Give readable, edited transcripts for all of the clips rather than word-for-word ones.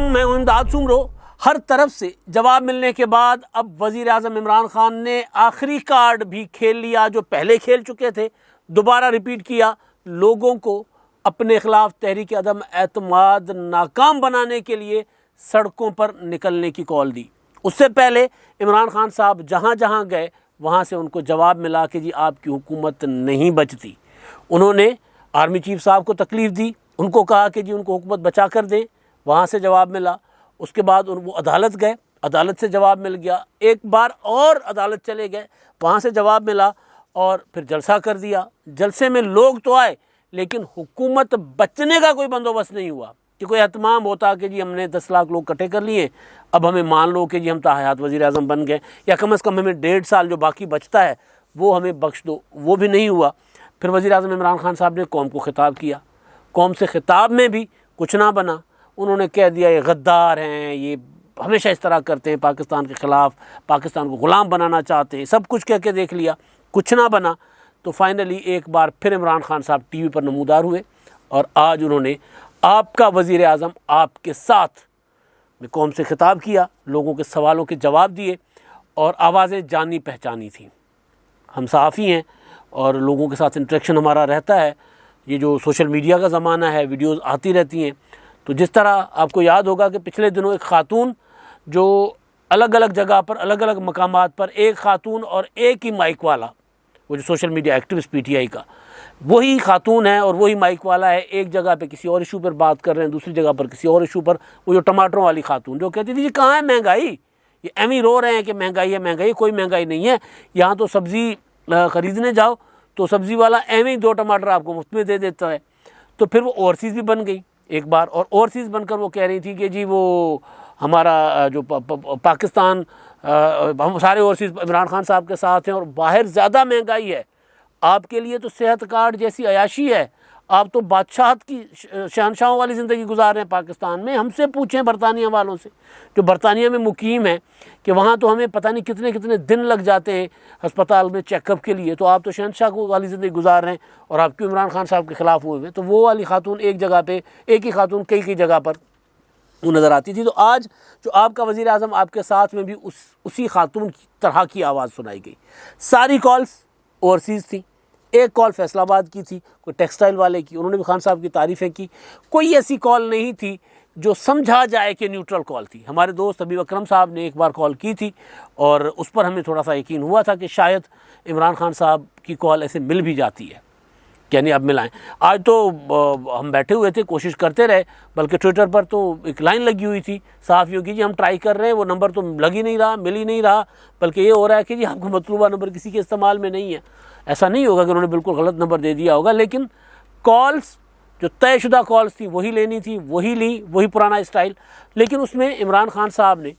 میں ہوں امداد سنگرو۔ ہر طرف سے جواب ملنے کے بعد اب وزیر اعظم عمران خان نے آخری کارڈ بھی کھیل لیا جو پہلے کھیل چکے تھے، دوبارہ ریپیٹ کیا۔ لوگوں کو اپنے خلاف تحریک عدم اعتماد ناکام بنانے کے لیے سڑکوں پر نکلنے کی کال دی۔ اس سے پہلے عمران خان صاحب جہاں جہاں گئے وہاں سے ان کو جواب ملا کہ جی آپ کی حکومت نہیں بچتی۔ انہوں نے آرمی چیف صاحب کو تکلیف دی، ان کو کہا کہ جی ان کو حکومت بچا کر دیں، وہاں سے جواب ملا۔ اس کے بعد وہ عدالت گئے، عدالت سے جواب مل گیا۔ ایک بار اور عدالت چلے گئے، وہاں سے جواب ملا، اور پھر جلسہ کر دیا۔ جلسے میں لوگ تو آئے لیکن حکومت بچنے کا کوئی بندوبست نہیں ہوا کہ کوئی اہتمام ہوتا کہ جی ہم نے 10 لاکھ لوگ اکٹھے کر لیے، اب ہمیں مان لو کہ جی ہم تاحیات وزیر اعظم بن گئے، یا کم از کم ہمیں 1.5 سال جو باقی بچتا ہے وہ ہمیں بخش دو۔ وہ بھی نہیں ہوا۔ پھر وزیر اعظم عمران خان صاحب نے قوم کو خطاب کیا۔ قوم سے خطاب میں بھی کچھ نہ بنا۔ انہوں نے کہہ دیا یہ غدار ہیں، یہ ہمیشہ اس طرح کرتے ہیں، پاکستان کے خلاف، پاکستان کو غلام بنانا چاہتے ہیں، سب کچھ کہہ کے دیکھ لیا، کچھ نہ بنا۔ تو فائنلی ایک بار پھر عمران خان صاحب ٹی وی پر نمودار ہوئے، اور آج انہوں نے آپ کا وزیر اعظم آپ کے ساتھ میں قوم سے خطاب کیا، لوگوں کے سوالوں کے جواب دیے، اور آوازیں جانی پہچانی تھیں۔ ہم صحافی ہیں اور لوگوں کے ساتھ انٹریکشن ہمارا رہتا ہے۔ یہ جو سوشل میڈیا کا زمانہ ہے، ویڈیوز آتی رہتی ہیں، تو جس طرح آپ کو یاد ہوگا کہ پچھلے دنوں ایک خاتون جو الگ الگ جگہ پر، الگ الگ مقامات پر، ایک خاتون اور ایک ہی مائک والا، وہ جو social media activist P T I کا وہی خاتون ہے اور وہی مائک والا ہے، ایک جگہ پہ کسی اور ایشو پر بات کر رہے ہیں، دوسری جگہ پر کسی اور ایشو پر۔ وہ جو ٹماٹروں والی خاتون جو کہتی تھی جی کہاں ہے مہنگائی، یہ ایم ہی رو رہے ہیں کہ مہنگائی ہے، مہنگائی، کوئی مہنگائی نہیں ہے، یہاں تو سبزی خریدنے جاؤ تو سبزی والا ایم ہی 2 ٹماٹر آپ کو مفت میں دے دیتا ہے۔ تو پھر وہ اوورسیز بھی بن گئی ایک بار، اور اوورسیز بن کر وہ کہہ رہی تھی کہ جی وہ ہمارا جو پاکستان، ہم سارے اوورسیز عمران خان صاحب کے ساتھ ہیں، اور باہر زیادہ مہنگائی ہے، آپ کے لیے تو صحت کارڈ جیسی عیاشی ہے، آپ تو بادشاہت کی شہنشاہوں والی زندگی گزار رہے ہیں پاکستان میں۔ ہم سے پوچھیں برطانیہ والوں سے جو برطانیہ میں مقیم ہیں کہ وہاں تو ہمیں پتہ نہیں کتنے کتنے دن لگ جاتے ہیں ہسپتال میں چیک اپ کے لیے، تو آپ تو شہنشاہ والی زندگی گزار رہے ہیں، اور آپ کیوں عمران خان صاحب کے خلاف ہوئے ہوئے؟ تو وہ والی خاتون ایک جگہ پہ، ایک ہی خاتون کئی جگہ پر وہ نظر آتی تھی۔ تو آج جو آپ کا وزیر اعظم آپ کے ساتھ میں بھی اسی خاتون کی طرح کی آواز سنائی گئی۔ ساری کالز اوورسیز تھیں، ایک کال فیصل آباد کی تھی، کوئی ٹیکسٹائل والے کی، انہوں نے بھی خان صاحب کی تعریفیں کی۔ کوئی ایسی کال نہیں تھی جو سمجھا جائے کہ نیوٹرل کال تھی۔ ہمارے دوست حبیب اکرم صاحب نے ایک بار کال کی تھی، اور اس پر ہمیں تھوڑا سا یقین ہوا تھا کہ شاید عمران خان صاحب کی کال ایسے مل بھی جاتی ہے، یعنی اب ملائیں۔ آج تو ہم بیٹھے ہوئے تھے، کوشش کرتے رہے، بلکہ ٹویٹر پر تو ایک لائن لگی ہوئی تھی صحافیوں کی، جی ہم ٹرائی کر رہے ہیں، وہ نمبر تو لگ ہی نہیں رہا، مل ہی نہیں رہا، بلکہ یہ ہو رہا ہے کہ جی آپ کو مطلوبہ نمبر کسی کے استعمال میں نہیں ہے۔ ایسا نہیں ہوگا کہ انہوں نے بالکل غلط نمبر دے دیا ہوگا، لیکن کالز جو طے شدہ کالز تھی وہی لینی تھی، وہی لی، وہی پرانا اسٹائل۔ لیکن اس میں عمران خان صاحب نے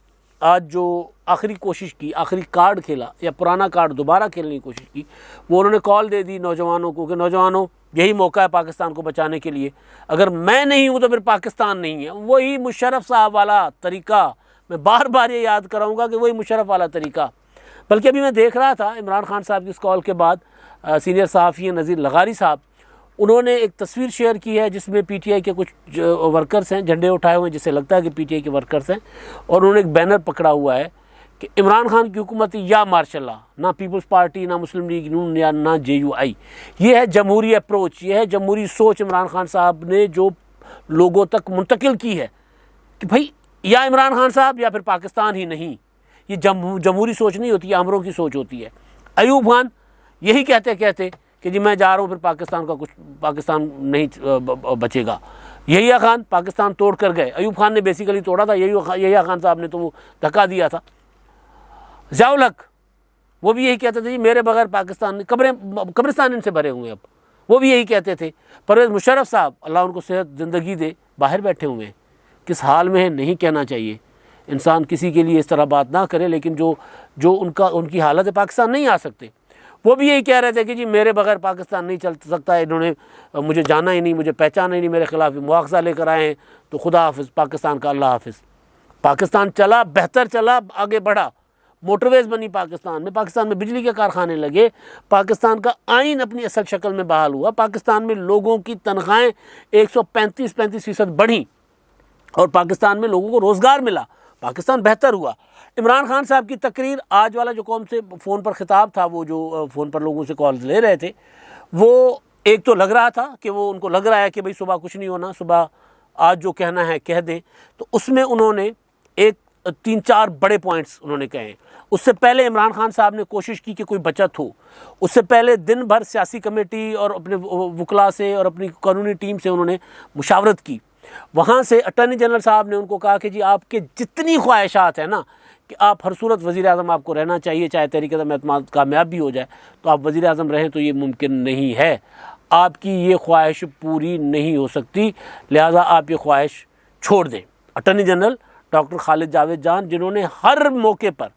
آج جو آخری کوشش کی، آخری کارڈ کھیلا یا پرانا کارڈ دوبارہ کھیلنے کی کوشش کی، وہ انہوں نے کال دے دی نوجوانوں کو کہ نوجوانوں یہی موقع ہے پاکستان کو بچانے کے لیے، اگر میں نہیں ہوں تو پھر پاکستان نہیں ہے۔ وہی مشرف صاحب والا طریقہ، میں بار بار یہ یاد کراؤں گا کہ وہی مشرف والا طریقہ۔ بلکہ ابھی میں دیکھ رہا تھا عمران خان صاحب کی اس کال کے بعد سینئر صحافی ہیں نذیر لغاری صاحب، انہوں نے ایک تصویر شیئر کی ہے جس میں پی ٹی آئی کے کچھ ورکرز ہیں، جھنڈے اٹھائے ہوئے ہیں جسے لگتا ہے کہ پی ٹی آئی کے ورکرز ہیں، اور انہوں نے ایک بینر پکڑا ہوا ہے کہ عمران خان کی حکومت یا ماشاء اللہ، نہ پیپلز پارٹی، نہ مسلم لیگ نون، یا نہ جے یو آئی۔ یہ ہے جمہوری اپروچ، یہ ہے جمہوری سوچ عمران خان صاحب نے جو لوگوں تک منتقل کی ہے کہ بھائی یا عمران خان صاحب یا پھر پاکستان ہی نہیں۔ یہ جمہوری سوچ نہیں ہوتی، یہ امروں کی سوچ ہوتی ہے۔ ایوب خان یہی کہتے کہ جی میں جا رہا ہوں، پھر پاکستان نہیں بچے گا۔ یحییٰ خان پاکستان توڑ کر گئے، ایوب خان نے بیسیکلی توڑا تھا، یحییٰ خان صاحب نے تو وہ دھکا دیا تھا۔ ضیاء الحق وہ بھی یہی کہتے تھے جی میرے بغیر پاکستان، قبرستان ان سے بھرے ہوئے ہیں، اب وہ بھی یہی کہتے تھے۔ پرویز مشرف صاحب اللہ ان کو صحت زندگی دے، باہر بیٹھے ہوئے ہیں، کس حال میں ہے نہیں کہنا چاہیے، انسان کسی کے لیے اس طرح بات نہ کرے، لیکن جو ان کی حالت ہے پاکستان نہیں آ سکتے، وہ بھی یہی کہہ رہے تھے کہ جی میرے بغیر پاکستان نہیں چل سکتا ہے، انہوں نے مجھے جانا ہی نہیں، مجھے پہچانا ہی نہیں، میرے خلاف مواخذہ لے کر آئے ہیں، تو خدا حافظ پاکستان کا، اللہ حافظ۔ پاکستان چلا، بہتر چلا، آگے بڑھا، موٹر ویز بنی پاکستان میں بجلی کے کارخانے لگے، پاکستان کا آئین اپنی اصل شکل میں بحال ہوا، پاکستان میں لوگوں کی تنخواہیں 135% بڑھیں، اور پاکستان میں لوگوں کو روزگار ملا، پاکستان بہتر ہوا۔ عمران خان صاحب کی تقریر آج والا جو قوم سے فون پر خطاب تھا، وہ جو فون پر لوگوں سے کالز لے رہے تھے، وہ ایک تو لگ رہا تھا کہ وہ ان کو لگ رہا ہے کہ بھئی صبح کچھ نہیں ہونا، صبح آج جو کہنا ہے کہہ دیں، تو اس میں انہوں نے ایک 3-4 بڑے پوائنٹس انہوں نے کہے۔ اس سے پہلے عمران خان صاحب نے کوشش کی کہ کوئی بچت ہو، اس سے پہلے دن بھر سیاسی کمیٹی اور اپنے وکلاء سے اور اپنی قانونی ٹیم سے انہوں نے مشاورت کی۔ وہاں سے اٹارنی جنرل صاحب نے ان کو کہا کہ جی آپ کے جتنی خواہشات ہیں نا کہ آپ ہر صورت وزیر اعظم آپ کو رہنا چاہیے، چاہے تحریک عدم اعتماد کامیاب بھی ہو جائے تو آپ وزیر اعظم رہیں، تو یہ ممکن نہیں ہے، آپ کی یہ خواہش پوری نہیں ہو سکتی، لہٰذا آپ یہ خواہش چھوڑ دیں۔ اٹارنی جنرل ڈاکٹر خالد جاوید جان، جنہوں نے ہر موقع پر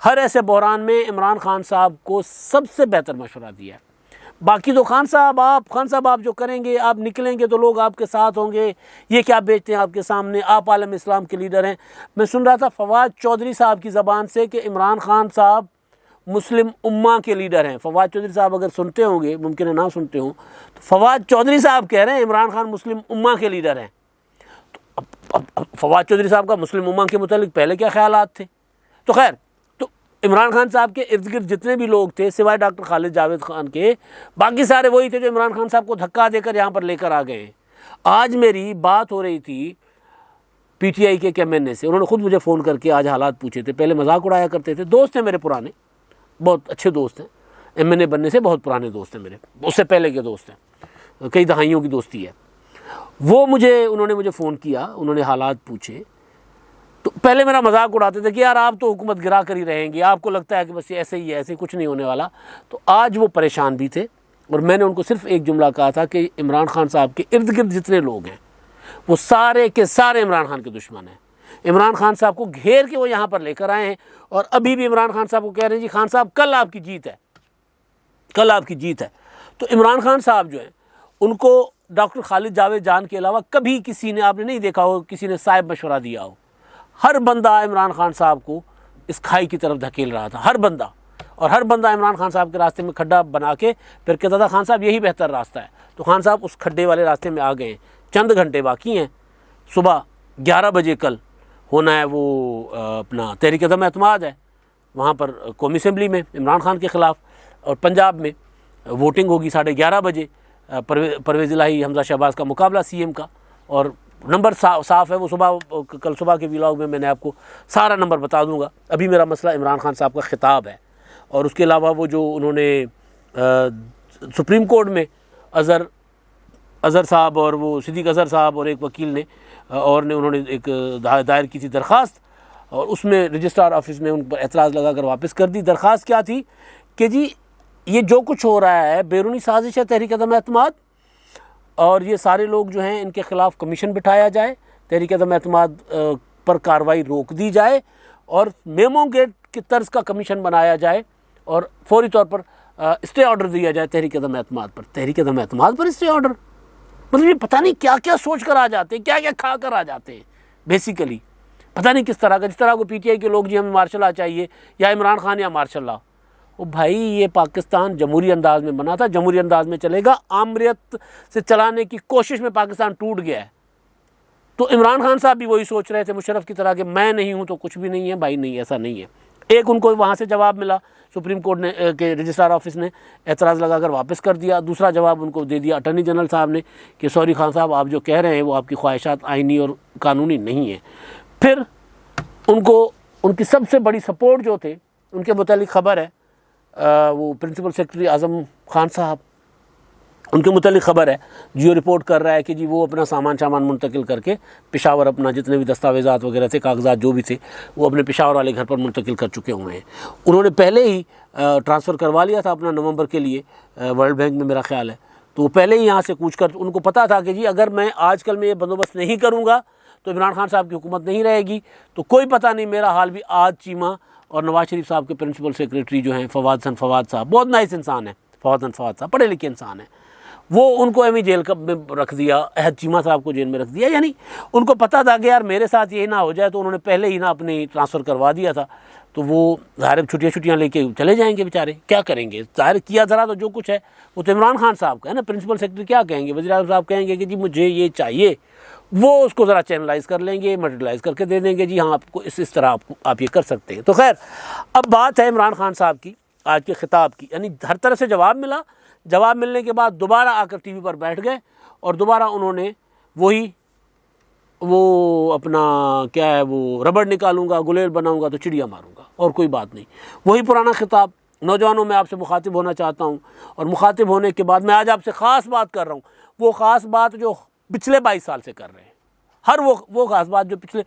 ہر ایسے بحران میں عمران خان صاحب کو سب سے بہتر مشورہ دیا ہے۔ باقی تو خان صاحب آپ جو کریں گے، آپ نکلیں گے تو لوگ آپ کے ساتھ ہوں گے، یہ کیا بیچتے ہیں آپ کے سامنے، آپ عالم اسلام کے لیڈر ہیں۔ میں سن رہا تھا فواد چودھری صاحب کی زبان سے کہ عمران خان صاحب مسلم امہ کے لیڈر ہیں۔ فواد چودھری صاحب اگر سنتے ہوں گے، ممکن ہے نہ سنتے ہوں، تو فواد چودھری صاحب کہہ رہے ہیں عمران خان مسلم امہ کے لیڈر ہیں۔ اب فواد چودھری صاحب کا مسلم امہ کے متعلق پہلے کیا خیالات تھے؟ تو خیر، تو عمران خان صاحب کے ارد گرد جتنے بھی لوگ تھے سوائے ڈاکٹر خالد جاوید خان کے، باقی سارے وہی تھے جو عمران خان صاحب کو دھکا دے کر یہاں پر لے کر آ گئے ہیں۔ آج میری بات ہو رہی تھی پی ٹی آئی کے ایک ایم این اے سے، انہوں نے خود مجھے فون کر کے آج حالات پوچھے تھے۔ پہلے مذاق اڑایا کرتے تھے، دوست ہیں میرے پرانے، بہت اچھے دوست ہیں، ایم این اے بننے سے بہت پرانے دوست ہیں میرے، اس سے پہلے کے دوست ہیں، کئی دہائیوں کی دوستی ہے۔ انہوں نے مجھے فون کیا، انہوں نے حالات پوچھے، تو پہلے میرا مذاق اڑاتے تھے کہ یار آپ تو حکومت گرا کر ہی رہیں گے، آپ کو لگتا ہے کہ بس ایسے ہی ہے، ایسے کچھ نہیں ہونے والا۔ تو آج وہ پریشان بھی تھے، اور میں نے ان کو صرف ایک جملہ کہا تھا کہ عمران خان صاحب کے ارد گرد جتنے لوگ ہیں وہ سارے کے سارے عمران خان کے دشمن ہیں۔ عمران خان صاحب کو گھیر کے وہ یہاں پر لے کر آئے ہیں، اور ابھی بھی عمران خان صاحب کو کہہ رہے ہیں جی خان صاحب کل آپ کی جیت ہے، کل آپ کی جیت ہے۔ تو عمران خان صاحب جو ہیں، ان کو ڈاکٹر خالد جاوید جان کے علاوہ کبھی کسی نے، آپ نے نہیں دیکھا ہو کسی نے صاحب مشورہ دیا ہو۔ ہر بندہ عمران خان صاحب کو اس کھائی کی طرف دھکیل رہا تھا، ہر بندہ، اور ہر بندہ عمران خان صاحب کے راستے میں کھڈا بنا کے پھر کہتا تھا خان صاحب یہی بہتر راستہ ہے۔ تو خان صاحب اس کھڈے والے راستے میں آ گئے ہیں، چند گھنٹے باقی ہیں، صبح 11 بجے کل ہونا ہے وہ اپنا تحریک عدم اعتماد ہے وہاں پر قومی اسمبلی میں عمران خان کے خلاف، اور پنجاب میں ووٹنگ ہوگی 11:30 بجے، پرویز الہی حمزہ شہباز کا مقابلہ سی ایم کا، اور نمبر صاف ہے، وہ کل صبح کے ویلاگ میں نے آپ کو سارا نمبر بتا دوں گا۔ ابھی میرا مسئلہ عمران خان صاحب کا خطاب ہے، اور اس کے علاوہ وہ جو انہوں نے سپریم کورٹ میں اظہر صاحب اور وہ صدیق اظہر صاحب اور ایک وکیل نے انہوں نے ایک دائر کی تھی درخواست، اور اس میں رجسٹرار آفس نے ان پر اعتراض لگا کر واپس کر دی۔ درخواست کیا تھی کہ جی یہ جو کچھ ہو رہا ہے بیرونی سازش ہے تحریک عدم اعتماد، اور یہ سارے لوگ جو ہیں ان کے خلاف کمیشن بٹھایا جائے، تحریک عدم اعتماد پر کارروائی روک دی جائے، اور میمو گیٹ کی طرز کا کمیشن بنایا جائے، اور فوری طور پر اسٹے آرڈر دیا جائے تحریک عدم اعتماد پر۔ تحریک عدم اعتماد پر اسٹے آرڈر، مطلب یہ پتہ نہیں کیا کیا سوچ کر آ جاتے ہیں، کیا کیا کھا کر آ جاتے ہیں، بیسیکلی پتہ نہیں کس طرح کا، جس طرح کو پی ٹی آئی کے لوگ جی ہمیں مارشل لا چاہیے، یا عمران خان یا مارشل لا۔ وہ بھائی یہ پاکستان جمہوری انداز میں بنا تھا، جمہوری انداز میں چلے گا، آمریت سے چلانے کی کوشش میں پاکستان ٹوٹ گیا ہے۔ تو عمران خان صاحب بھی وہی سوچ رہے تھے مشرف کی طرح کہ میں نہیں ہوں تو کچھ بھی نہیں ہے، بھائی نہیں، ایسا نہیں ہے۔ ایک ان کو وہاں سے جواب ملا، سپریم کورٹ نے کے رجسٹرار آفس نے اعتراض لگا کر واپس کر دیا۔ دوسرا جواب ان کو دے دیا اٹارنی جنرل صاحب نے کہ سوری خان صاحب آپ جو کہہ رہے ہیں وہ آپ کی خواہشات آئینی اور قانونی نہیں ہیں۔ پھر ان کو ان کی سب سے بڑی سپورٹ جو تھے ان کے متعلق خبر ہے، وہ پرنسپل سیکرٹری اعظم خان صاحب، ان کے متعلق خبر ہے، جیو رپورٹ کر رہا ہے کہ جی وہ اپنا سامان منتقل کر کے پشاور، اپنا جتنے بھی دستاویزات وغیرہ تھے، کاغذات جو بھی تھے، وہ اپنے پشاور والے گھر پر منتقل کر چکے ہوئے ہیں۔ انہوں نے پہلے ہی ٹرانسفر کروا لیا تھا اپنا نومبر کے لیے ورلڈ بینک میں میرا خیال ہے، تو وہ پہلے ہی یہاں سے کوچ کر، ان کو پتہ تھا کہ جی اگر میں آج کل میں یہ بندوبست نہیں کروں گا تو عمران خان صاحب کی حکومت نہیں رہے گی، تو کوئی پتہ نہیں میرا حال بھی آج چیمہ اور نواز شریف صاحب کے پرنسپل سیکریٹری جو ہیں فواد صاحب، بہت نائس انسان ہیں فواد صاحب، پڑھے لکھے انسان ہیں، وہ ان کو ایمی جیل میں رکھ دیا، احد چیمہ صاحب کو جیل میں رکھ دیا۔ یعنی ان کو پتہ تھا کہ یار میرے ساتھ یہ نہ ہو جائے، تو انہوں نے پہلے ہی اپنی ٹرانسفر کروا دیا تھا۔ تو وہ ظاہر چھٹیاں لے کے چلے جائیں گے بیچارے، کیا کریں گے؟ ظاہر کیا ذرا تو جو کچھ ہے وہ تو عمران خان صاحب کا ہے نا، پرنسپل سیکرٹری کیا کہیں گے؟ وزیر اعظم صاحب کہیں گے کہ جی مجھے یہ چاہیے، وہ اس کو ذرا چینلائز کر لیں گے، مٹیریلائز کر کے دے دیں گے، جی ہاں آپ کو اس طرح آپ یہ کر سکتے ہیں۔ تو خیر اب بات ہے عمران خان صاحب کی آج کے خطاب کی، یعنی ہر طرف سے جواب ملا، جواب ملنے کے بعد دوبارہ آ کر ٹی وی پر بیٹھ گئے اور دوبارہ انہوں نے وہ اپنا کیا ہے، وہ ربڑ نکالوں گا، گلیل بناؤں گا تو چڑیا ماروں گا، اور کوئی بات نہیں، وہی پرانا خطاب۔ نوجوانوں میں آپ سے مخاطب ہونا چاہتا ہوں، اور مخاطب ہونے کے بعد میں آج آپ سے خاص بات کر رہا ہوں، وہ خاص بات جو پچھلے 22 سال سے کر رہے ہیں، ہر وہ خاص بات جو پچھلے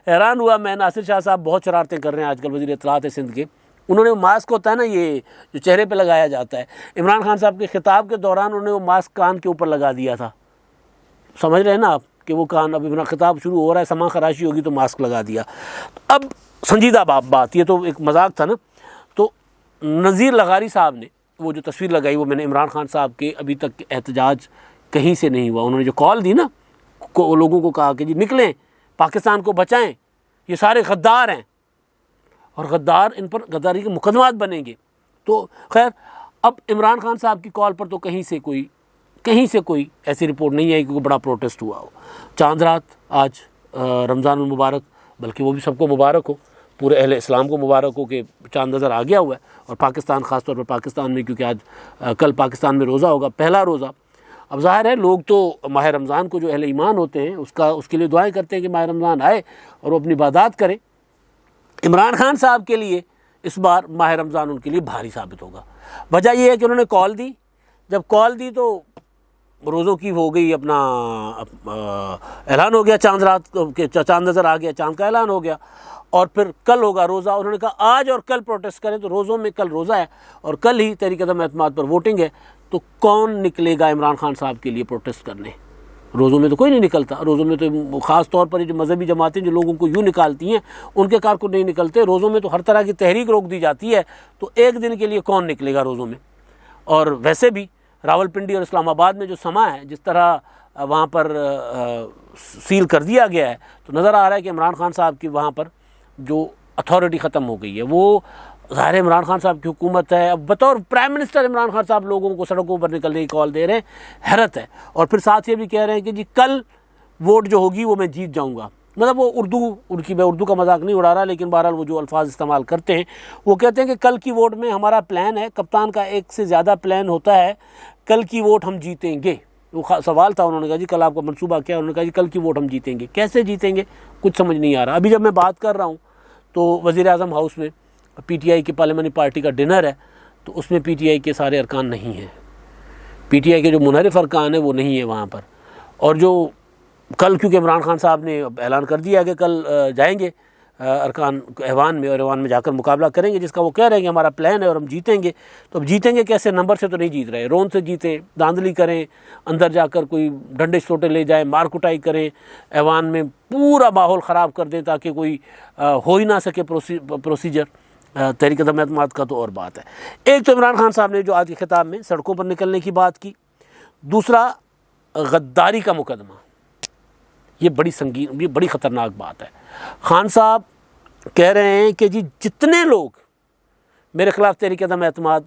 حیران ہوا میں، ناصر شاہ صاحب بہت شرارتیں کر رہے ہیں آج کل، وزیر اطلاعات سندھ کے، انہوں نے ماسک ہوتا ہے نا یہ جو چہرے پہ لگایا جاتا ہے، عمران خان صاحب کے خطاب کے دوران انہوں نے وہ ماسک کان کے اوپر لگا دیا تھا، سمجھ رہے ہیں نا آپ کہ وہ کان، اب میرا خطاب شروع ہو رہا ہے، سما خراشی ہوگی تو ماسک لگا دیا۔ اب سنجیدہ بات، یہ تو ایک مذاق تھا نا، تو نذیر لغاری صاحب نے وہ جو تصویر لگائی، وہ میں نے عمران خان صاحب کے ابھی تک احتجاج کہیں سے نہیں ہوا، انہوں نے جو کال دی نا لوگوں کو کہا کہ جی نکلیں، پاکستان کو بچائیں، یہ سارے غدار ہیں اور غدار، ان پر غداری کے مقدمات بنیں گے۔ تو خیر اب عمران خان صاحب کی کال پر تو کہیں سے کوئی ایسی رپورٹ نہیں ہے کہ کوئی بڑا پروٹیسٹ ہوا ہو۔ چاند رات آج رمضان المبارک، بلکہ وہ بھی سب کو مبارک ہو، پورے اہل اسلام کو مبارک ہو کہ چاند نظر آ گیا ہوا ہے، اور پاکستان خاص طور پر پاکستان میں، کیونکہ آج کل پاکستان میں روزہ ہوگا، پہلا روزہ۔ اب ظاہر ہے لوگ تو ماہ رمضان کو جو اہل ایمان ہوتے ہیں اس کے لیے دعائیں کرتے ہیں کہ ماہ رمضان آئے اور وہ اپنی عبادات کریں۔ عمران خان صاحب کے لیے اس بار ماہ رمضان ان کے لیے بھاری ثابت ہوگا۔ وجہ یہ ہے کہ انہوں نے کال دی، جب کال دی تو روزوں کی ہو گئی، اپنا اعلان ہو گیا، چاند رات کے چاند نظر آ گیا، چاند کا اعلان ہو گیا، اور پھر کل ہوگا روزہ۔ انہوں نے کہا آج اور کل پروٹیسٹ کریں، تو روزوں میں کل روزہ ہے اور کل ہی تحریک عدم اعتماد پر ووٹنگ ہے، تو کون نکلے گا عمران خان صاحب کے لیے پروٹیسٹ کرنے؟ روزوں میں تو کوئی نہیں نکلتا، روزوں میں تو خاص طور پر یہ جو مذہبی جماعتیں جو لوگوں کو یوں نکالتی ہیں ان کے کارکن نہیں نکلتے، روزوں میں تو ہر طرح کی تحریک روک دی جاتی ہے، تو ایک دن کے لیے کون نکلے گا روزوں میں؟ اور ویسے بھی راولپنڈی اور اسلام آباد میں جو سما ہے، جس طرح وہاں پر سیل کر دیا گیا ہے، تو نظر آ رہا ہے کہ عمران خان صاحب کی وہاں پر جو اتھارٹی ختم ہو گئی ہے۔ وہ ظاہر عمران خان صاحب کی حکومت ہے، اب بطور پرائم منسٹر عمران خان صاحب لوگوں کو سڑکوں پر نکلنے کی کال دے رہے ہیں، حیرت ہے۔ اور پھر ساتھ یہ بھی کہہ رہے ہیں کہ جی کل ووٹ جو ہوگی وہ میں جیت جاؤں گا، مطلب وہ میں اردو کا مذاق نہیں اڑا رہا، لیکن بہرحال وہ جو الفاظ استعمال کرتے ہیں، وہ کہتے ہیں کہ کل کی ووٹ میں ہمارا پلان ہے، کپتان کا ایک سے زیادہ پلان ہوتا ہے، کل کی ووٹ ہم جیتیں گے۔ وہ سوال تھا، انہوں نے کہا جی کل آپ کا منصوبہ کیا ہے؟ انہوں نے کہا جی کل کی ووٹ ہم جیتیں گے۔ کیسے جیتیں گے؟ کچھ سمجھ نہیں آ رہا۔ ابھی جب میں بات کر رہا ہوں تو وزیر اعظم ہاؤس میں پی ٹی آئی کی پارلیمانی پارٹی کا ڈنر ہے، تو اس میں پی ٹی آئی کے سارے ارکان نہیں ہیں، پی ٹی آئی کے جو منحرف ارکان ہیں وہ نہیں ہیں وہاں پر، اور جو کل کیونکہ عمران خان صاحب نے اعلان کر دیا کہ کل جائیں گے ارکان ایوان میں، اور ایوان میں جا کر مقابلہ کریں گے، جس کا وہ کہہ رہے ہیں کہ ہمارا پلان ہے اور ہم جیتیں گے۔ تو اب جیتیں گے کیسے؟ نمبر سے تو نہیں جیت رہے، رون سے جیتیں، داندلی کریں، اندر جا کر کوئی ڈنڈے سوٹے لے جائیں، مار کٹائی کریں، ایوان میں پورا ماحول خراب کر دیں تاکہ کوئی ہو ہی نہ سکے پروسیجر تحریک عدم اعتماد کا، تو اور بات ہے۔ ایک تو عمران خان صاحب نے جو آج کے خطاب میں سڑکوں پر نکلنے کی بات کی، دوسرا غداری کا مقدمہ، یہ بڑی سنگین، یہ بڑی خطرناک بات ہے۔ خان صاحب کہہ رہے ہیں کہ جی جتنے لوگ میرے خلاف تحریک عدم اعتماد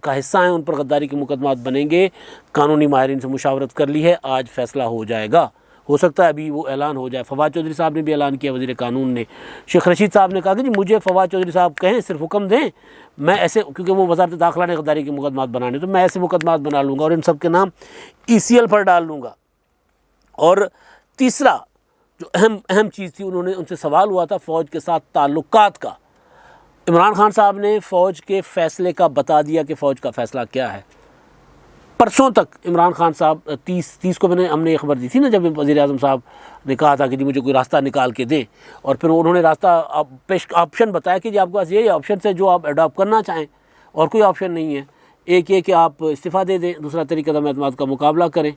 کا حصہ ہیں ان پر غداری کے مقدمات بنیں گے، قانونی ماہرین سے مشاورت کر لی ہے، آج فیصلہ ہو جائے گا، ہو سکتا ہے ابھی وہ اعلان ہو جائے۔ فواد چودھری صاحب نے بھی اعلان کیا، وزیر قانون نے، شیخ رشید صاحب نے کہا کہ جی مجھے فواد چودھری صاحب کہیں، صرف حکم دیں، میں ایسے، کیونکہ وہ وزارت داخلہ نے غداری کے مقدمات بنانے، تو میں ایسے مقدمات بنا لوں گا اور ان سب کے نام ECL پر ڈال لوں گا۔ اور تیسرا جو اہم چیز تھی، انہوں نے ان سے سوال ہوا تھا فوج کے ساتھ تعلقات کا۔ عمران خان صاحب نے فوج کے فیصلے کا بتا دیا کہ فوج کا فیصلہ کیا ہے۔ پرسوں تک عمران خان صاحب 30 کو ہم نے یہ خبر دی تھی نا، جب وزیر اعظم صاحب نے کہا تھا کہ جی مجھے کوئی راستہ نکال کے دیں، اور پھر انہوں نے راستہ آپشن بتایا کہ جی آپ کے پاس یہ آپشن ہے جو آپ اڈاپٹ کرنا چاہیں، اور کوئی آپشن نہیں ہے۔ ایک یہ کہ آپ استعفیٰ دے دیں، دوسرا تحریک عدم اعتماد کا مقابلہ کریں،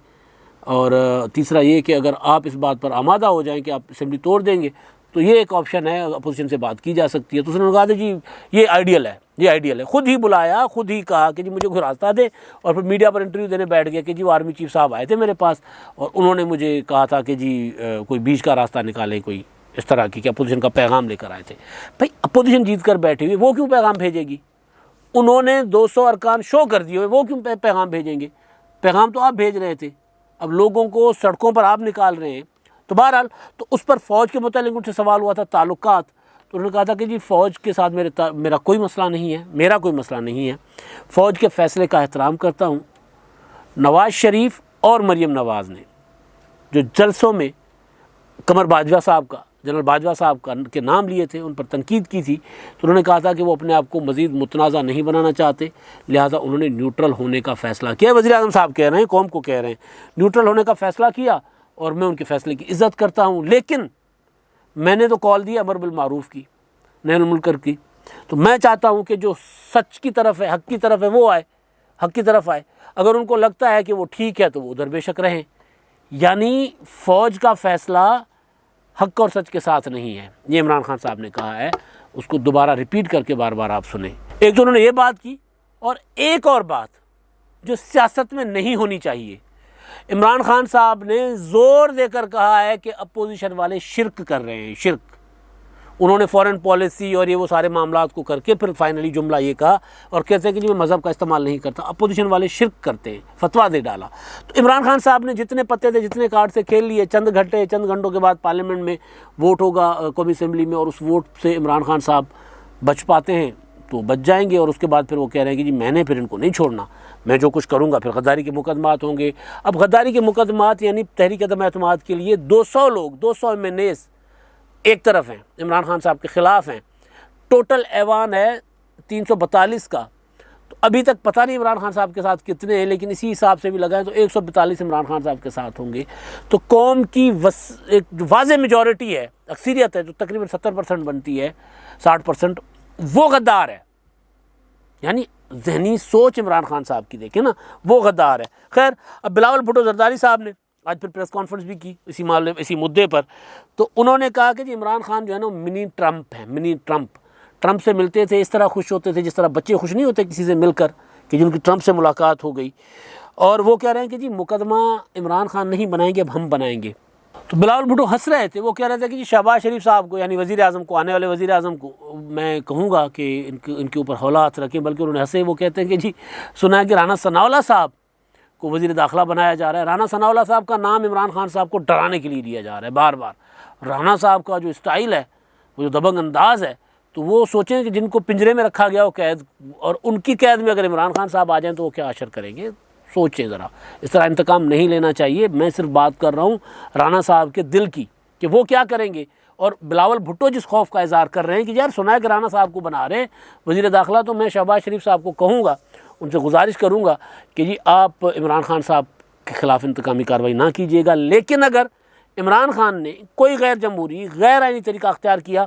اور تیسرا یہ کہ اگر آپ اس بات پر آمادہ ہو جائیں کہ آپ اسمبلی توڑ دیں گے تو یہ ایک آپشن ہے، اپوزیشن سے بات کی جا سکتی ہے۔ تو اس نے کہا تھا جی یہ آئیڈیل ہے، یہ آئیڈیل ہے، خود ہی بلایا، خود ہی کہا کہ جی مجھے کوئی راستہ دے، اور پھر میڈیا پر انٹرویو دینے بیٹھ گیا کہ جی وہ آرمی چیف صاحب آئے تھے میرے پاس اور انہوں نے مجھے کہا تھا کہ جی کوئی بیچ کا راستہ نکالیں، کوئی اس طرح کی کہ اپوزیشن کا پیغام لے کر آئے تھے۔ بھائی اپوزیشن جیت کر بیٹھی ہوئی، وہ کیوں پیغام بھیجے گی؟ انہوں نے 200 ارکان شو کر دیے ہوئے، وہ کیوں پیغام بھیجیں گے؟ پیغام تو آپ بھیج رہے تھے، اب لوگوں کو سڑکوں پر آپ نکال رہے ہیں. تو بہرحال تو اس پر فوج کے متعلق ان سے سوال ہوا تھا تعلقات. تو انہوں نے کہا تھا کہ جی فوج کے ساتھ میرا کوئی مسئلہ نہیں ہے، میرا کوئی مسئلہ نہیں ہے، فوج کے فیصلے کا احترام کرتا ہوں. نواز شریف اور مریم نواز نے جو جلسوں میں قمر باجوہ صاحب کا، جنرل باجوہ صاحب کا کے نام لیے تھے، ان پر تنقید کی تھی، تو انہوں نے کہا تھا کہ وہ اپنے آپ کو مزید متنازع نہیں بنانا چاہتے، لہٰذا انہوں نے نیوٹرل ہونے کا فیصلہ کیا. وزیر اعظم صاحب کہہ رہے ہیں، قوم کو کہہ رہے ہیں نیوٹرل ہونے کا فیصلہ کیا، اور میں ان کے فیصلے کی عزت کرتا ہوں، لیکن میں نے تو کال دی امر بالمعروف کی، نہی عن المنکر کی. تو میں چاہتا ہوں کہ جو سچ کی طرف ہے، حق کی طرف ہے، وہ آئے، حق کی طرف آئے. اگر ان کو لگتا ہے کہ وہ ٹھیک ہے تو وہ ادھر بے شک رہیں. یعنی فوج کا فیصلہ حق اور سچ کے ساتھ نہیں ہے، یہ عمران خان صاحب نے کہا ہے. اس کو دوبارہ ریپیٹ کر کے بار بار آپ سنیں. ایک تو انہوں نے یہ بات کی، اور ایک اور بات جو سیاست میں نہیں ہونی چاہیے، عمران خان صاحب نے زور دے کر کہا ہے کہ اپوزیشن والے شرک کر رہے ہیں، شرک. انہوں نے فارن پالیسی اور یہ وہ سارے معاملات کو کر کے پھر فائنلی جملہ یہ کہا اور کہتے ہیں کہ جی میں مذہب کا استعمال نہیں کرتا، اپوزیشن والے شرک کرتے ہیں، فتویٰ دے ڈالا. تو عمران خان صاحب نے جتنے پتے تھے، جتنے کارڈ سے کھیل لیے. چند گھنٹوں کے بعد پارلیمنٹ میں ووٹ ہوگا قومی اسمبلی میں، اور اس ووٹ سے عمران خان صاحب بچ پاتے ہیں تو بچ جائیں گے، اور اس کے بعد پھر وہ کہہ رہے ہیں کہ جی میں نے پھر ان کو نہیں چھوڑنا، میں جو کچھ کروں گا پھر غداری کے مقدمات ہوں گے. اب غداری کے مقدمات یعنی تحریک عدم اعتماد کے لیے 200 لوگ، 200 MNAs ایک طرف ہیں، عمران خان صاحب کے خلاف ہیں. ٹوٹل ایوان ہے 342 کا. تو ابھی تک پتہ نہیں عمران خان صاحب کے ساتھ کتنے ہیں، لیکن اسی حساب سے بھی لگائیں تو 142 عمران خان صاحب کے ساتھ ہوں گے. تو قوم کی ایک واضح میجورٹی ہے، اکثریت ہے، جو تقریباً 70% بنتی ہے، 60%، وہ غدار ہے. یعنی ذہنی سوچ عمران خان صاحب کی دیکھیں نا، وہ غدار ہے. خیر، اب بلاول بھٹو زرداری صاحب نے آج پھر پریس کانفرنس بھی کی اسی مدعے پر. تو انہوں نے کہا کہ جی عمران خان جو ہے نا منی ٹرمپ ہے، منی ٹرمپ. ٹرمپ سے ملتے تھے اس طرح خوش ہوتے تھے جس طرح بچے خوش نہیں ہوتے کسی سے مل کر کہ جن کی ٹرمپ سے ملاقات ہو گئی. اور وہ کہہ رہے ہیں کہ جی مقدمہ عمران خان نہیں بنائیں گے، اب ہم بنائیں گے. تو بلاول بھٹو ہنس رہے تھے، وہ کہہ رہے تھے کہ جی شہباز شریف صاحب کو، یعنی وزیر اعظم کو، آنے والے وزیر اعظم کو میں کہوں گا کہ ان کے اوپر ہولات رکھیں. بلکہ انہوں نے ہنسے، وہ کہتے ہیں کہ جی سنا ہے کہ رانا ثناءاللہ صاحب کو وزیر داخلہ بنایا جا رہا ہے. رانا ثناءاللہ صاحب کا نام عمران خان صاحب کو ڈرانے کے لیے لیا جا رہا ہے بار بار. رانا صاحب کا جو اسٹائل ہے، وہ جو دبنگ انداز ہے، تو وہ سوچیں کہ جن کو پنجرے میں رکھا گیا وہ قید، اور ان کی قید میں اگر عمران خان صاحب آ جائیں تو وہ کیا اشر کریں گے. سوچیں ذرا، اس طرح انتقام نہیں لینا چاہیے. میں صرف بات کر رہا ہوں رانا صاحب کے دل کی کہ وہ کیا کریں گے. اور بلاول بھٹو جس خوف کا اظہار کر رہے ہیں کہ یار سنا ہے کہ رانا صاحب کو بنا رہے ہیں وزیر داخلہ، تو میں شہباز شریف صاحب کو کہوں گا، ان سے گزارش کروں گا کہ جی آپ عمران خان صاحب کے خلاف انتقامی کارروائی نہ کیجیے گا. لیکن اگر عمران خان نے کوئی غیر جمہوری، غیر آئینی طریقہ اختیار کیا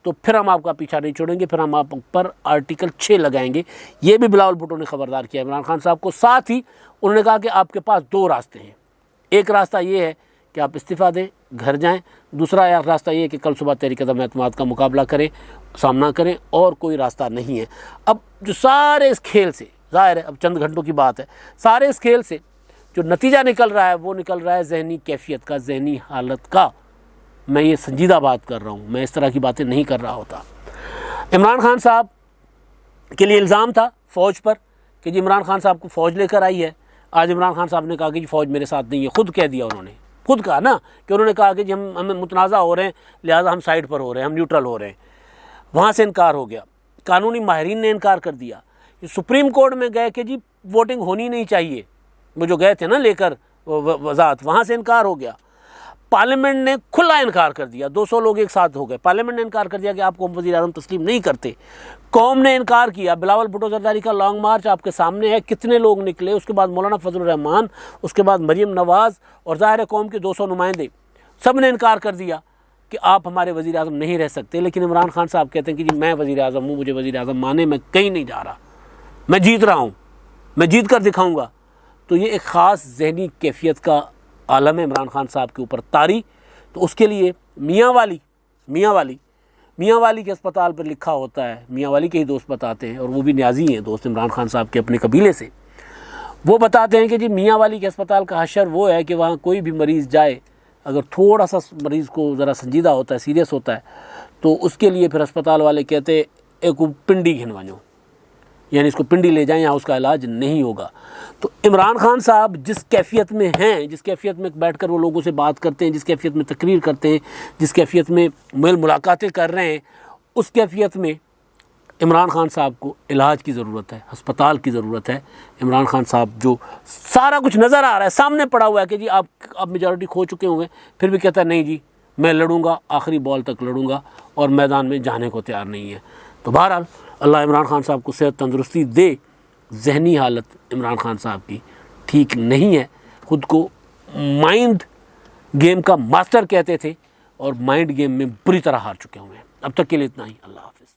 تو پھر ہم آپ کا پیچھا نہیں چھوڑیں گے، پھر ہم آپ پر آرٹیکل 6 لگائیں گے. یہ بھی بلاول بھٹو نے خبردار کیا عمران خان صاحب کو. ساتھ ہی انہوں نے کہا کہ آپ کے پاس 2 راستے ہیں. ایک راستہ یہ ہے کہ آپ استعفیٰ دیں، گھر جائیں. دوسرا راستہ یہ ہے کہ کل صبح تحریک عدم اعتماد کا مقابلہ کریں، سامنا کریں، اور کوئی راستہ نہیں ہے. اب جو سارے اس کھیل سے، ظاہر ہے اب چند گھنٹوں کی بات ہے، سارے اس کھیل سے جو نتیجہ نکل رہا ہے وہ نکل رہا ہے ذہنی کیفیت کا، ذہنی حالت کا. میں یہ سنجیدہ بات کر رہا ہوں، میں اس طرح کی باتیں نہیں کر رہا ہوتا. عمران خان صاحب کے لیے الزام تھا فوج پر کہ جی عمران خان صاحب کو فوج لے کر آئی ہے. آج عمران خان صاحب نے کہا کہ جی فوج میرے ساتھ نہیں ہے. خود کہہ دیا انہوں نے، خود کہا نا کہ انہوں نے کہا کہ جی ہمیں متنازع ہو رہے ہیں، لہٰذا ہم سائڈ پر ہو رہے ہیں، ہم نیوٹرل ہو رہے ہیں. وہاں سے انکار ہو گیا. قانونی ماہرین نے انکار کر دیا. سپریم کورٹ میں گئے کہ جی ووٹنگ ہونی نہیں چاہیے، وہ جو گئے تھے نا لے کر وضاحت، وہاں سے انکار ہو گیا. پارلیمنٹ نے کھلا انکار کر دیا. 200 لوگ ایک ساتھ ہو گئے. پارلیمنٹ نے انکار کر دیا کہ آپ کو وزیر اعظم تسلیم نہیں کرتے. قوم نے انکار کیا. بلاول بھٹو زرداری کا لانگ مارچ آپ کے سامنے ہے، کتنے لوگ نکلے. اس کے بعد مولانا فضل الرحمان، اس کے بعد مریم نواز، اور ظاہر قوم کے 200 نمائندے، سب نے انکار کر دیا کہ آپ ہمارے وزیر اعظم نہیں رہ سکتے. لیکن عمران خان صاحب کہتے ہیں کہ جی میں وزیر اعظم ہوں، مجھے وزیر اعظم مانے، میں کہیں نہیں جا رہا، میں جیت رہا ہوں، میں جیت کر دکھاؤں گا. تو یہ ایک خاص ذہنی کیفیت کا عالم ہے عمران خان صاحب کے اوپر طاری. تو اس کے لیے میاں والی کے اسپتال پر لکھا ہوتا ہے، میاں والی کے ہی دوست بتاتے ہیں، اور وہ بھی نیازی ہیں دوست عمران خان صاحب کے اپنے قبیلے سے. وہ بتاتے ہیں کہ جی میاں والی کے اسپتال کا حشر وہ ہے کہ وہاں کوئی بھی مریض جائے، اگر تھوڑا سا مریض کو ذرا سنجیدہ ہوتا ہے، سیریس ہوتا ہے، تو اس کے لیے پھر اسپتال والے کہتے ایک پنڈی گھن ونجو، یعنی اس کو پنڈی لے جائیں، یہاں اس کا علاج نہیں ہوگا۔ تو عمران خان صاحب جس کیفیت میں ہیں، جس کیفیت میں بیٹھ کر وہ لوگوں سے بات کرتے ہیں، جس کیفیت میں تقریر کرتے ہیں، جس کیفیت میں ملاقاتیں کر رہے ہیں، اس کیفیت میں عمران خان صاحب کو علاج کی ضرورت ہے، ہسپتال کی ضرورت ہے۔ عمران خان صاحب جو سارا کچھ نظر آ رہا ہے، سامنے پڑا ہوا ہے کہ جی آپ میجورٹی کھو چکے ہوئے، پھر بھی کہتا ہے نہیں جی میں لڑوں گا، آخری بال تک لڑوں گا، اور میدان میں جانے کو تیار نہیں ہے۔ تو بہرحال اللہ عمران خان صاحب کو صحت تندرستی دے۔ ذہنی حالت عمران خان صاحب کی ٹھیک نہیں ہے، خود کو مائنڈ گیم کا ماسٹر کہتے تھے، اور مائنڈ گیم میں بری طرح ہار چکے ہوئے ہیں۔ اب تک کے لیے اتنا ہی، اللہ حافظ۔